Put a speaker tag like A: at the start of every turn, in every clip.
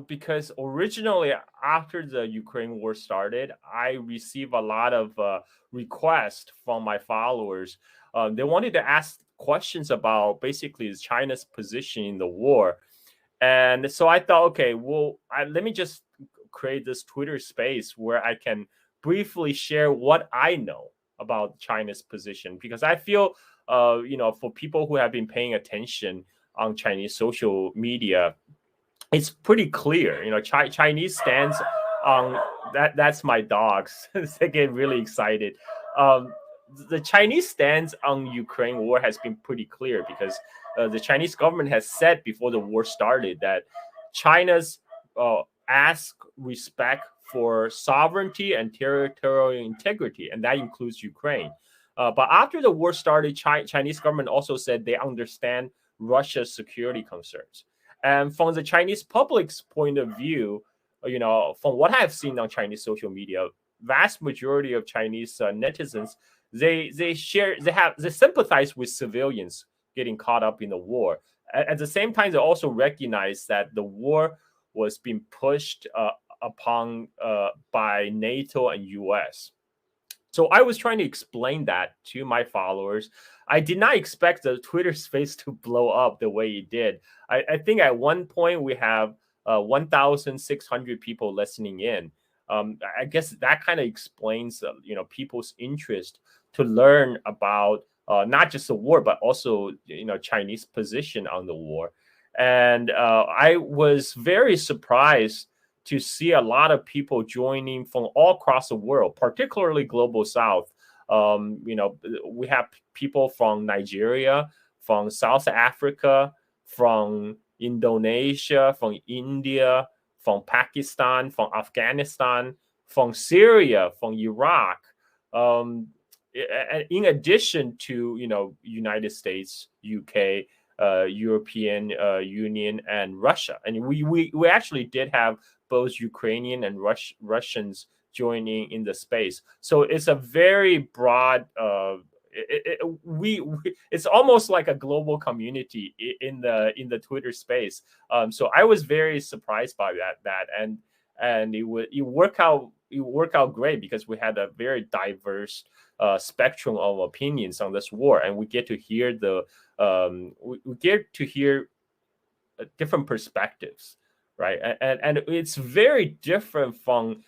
A: Because originally after the Ukraine war started, I received a lot of requests from my followers. They wanted to ask questions about basically China's position in the war, and so I thought, okay, well, let me just create this Twitter space where I can briefly share what I know about China's position, because I feel, for people who have been paying attention on Chinese social media, it's pretty clear. Chinese stands on that. That's my dogs. They get really excited. Um, the Chinese stance on Ukraine war has been pretty clear because the Chinese government has said before the war started that China's ask respect for sovereignty and territorial integrity, and that includes Ukraine. But after the war started, Chinese government also said they understand Russia's security concerns. And from the Chinese public's point of view, from what I've seen on Chinese social media, vast majority of Chinese netizens, they sympathize with civilians getting caught up in the war. At the same time, they also recognize that the war was being pushed upon by NATO and US. So I was trying to explain that to my followers. I did not expect the Twitter space to blow up the way it did. I think at one point we have 1,600 people listening in. I guess that kind of explains, people's interest to learn about not just the war, but also Chinese position on the war. And I was very surprised to see a lot of people joining from all across the world, particularly global South. We have people from Nigeria, from South Africa, from Indonesia, from India, from Pakistan, from Afghanistan, from Syria, from Iraq. In addition to United States, UK, European Union, and Russia, and we actually did have both Ukrainian and Russians joining in the space. So it's a very broad. It's almost like a global community in the Twitter space. So I was very surprised by that, and it worked out great because we had a very diverse spectrum of opinions on this war, and we get to hear different perspectives, right? And it's very different from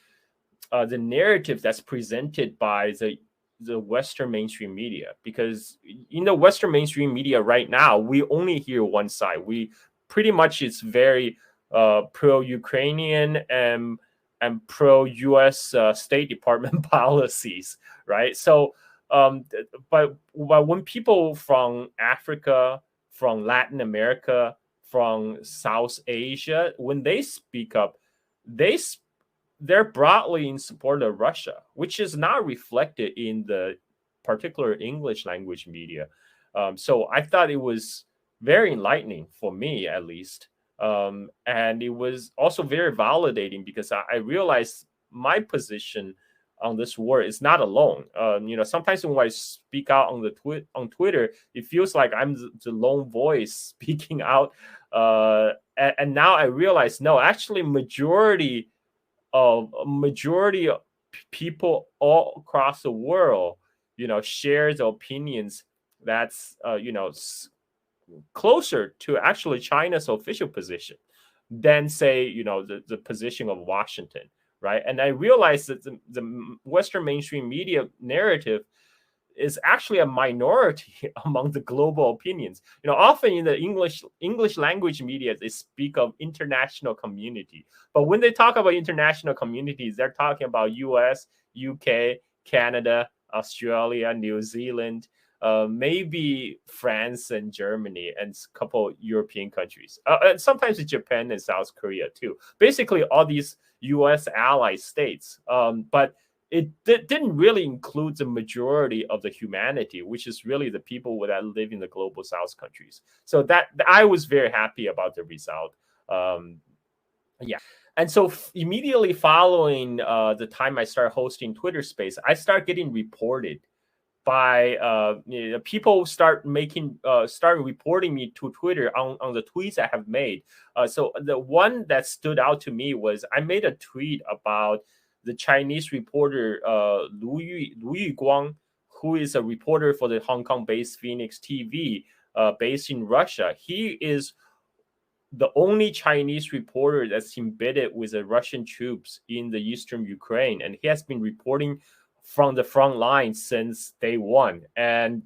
A: the narrative that's presented by the Western mainstream media, because in the Western mainstream media right now, we only hear one side. We pretty much, it's very pro-Ukrainian and pro-US State Department policies, right? So, but when people from Africa, from Latin America, from South Asia, when they speak up, they're broadly in support of Russia, which is not reflected in the particular English language media. So I thought it was very enlightening for me, at least. And it was also very validating because I realized my position on this war is not alone. Sometimes when I speak out on Twitter, it feels like I'm the lone voice speaking out. And now I realize, no, actually, majority of people all across the world, share the opinions that's closer to actually China's official position than, say, the position of Washington, right? And I realized that the Western mainstream media narrative is actually a minority among the global opinions. Often in the English language media, they speak of international community, but when they talk about international communities, they're talking about US, UK, Canada, Australia, New Zealand, maybe France and Germany, and a couple European countries, and sometimes Japan and South Korea too. Basically, all these U.S. ally states, but it didn't really include the majority of the humanity, which is really the people that live in the global South countries. So that I was very happy about the result. Yeah. And so immediately following the time I started hosting Twitter Space, I started getting reported by people start reporting me to Twitter on the tweets I have made. So the one that stood out to me was I made a tweet about the Chinese reporter Lu Yuguang, who is a reporter for the Hong Kong-based Phoenix TV, based in Russia. He is the only Chinese reporter that's embedded with the Russian troops in the eastern Ukraine, and he has been reporting from the front line since day one. And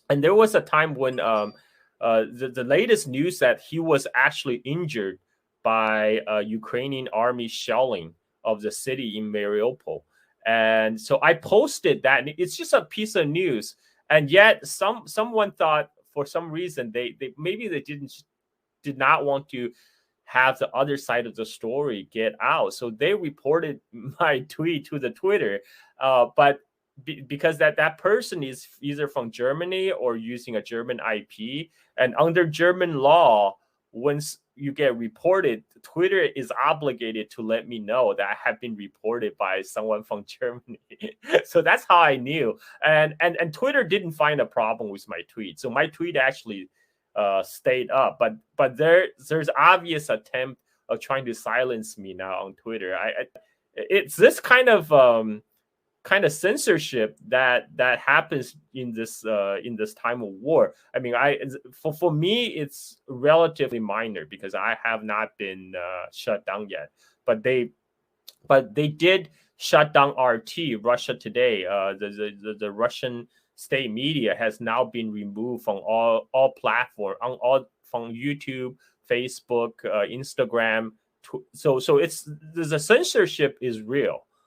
A: there was a time when the latest news that he was actually injured by Ukrainian army shelling of the city in Mariupol. And so I posted that, and it's just a piece of news. And yet someone thought for some reason they maybe they did not want to have the other side of the story get out. So they reported my tweet to the Twitter, but because that person is either from Germany or using a German IP, and under German law, once you get reported, Twitter is obligated to let me know that I have been reported by someone from Germany. So that's how I knew, and Twitter didn't find a problem with my tweet. So my tweet actually stayed up, but there's obvious attempt of trying to silence me now on Twitter. It's this kind of censorship that happens in this time of war. I mean, for me it's relatively minor because I have not been shut down yet, but they did shut down RT, Russia Today. The Russian state media has now been removed from all platform, on all, from YouTube, Facebook, Instagram. So it's the censorship is real.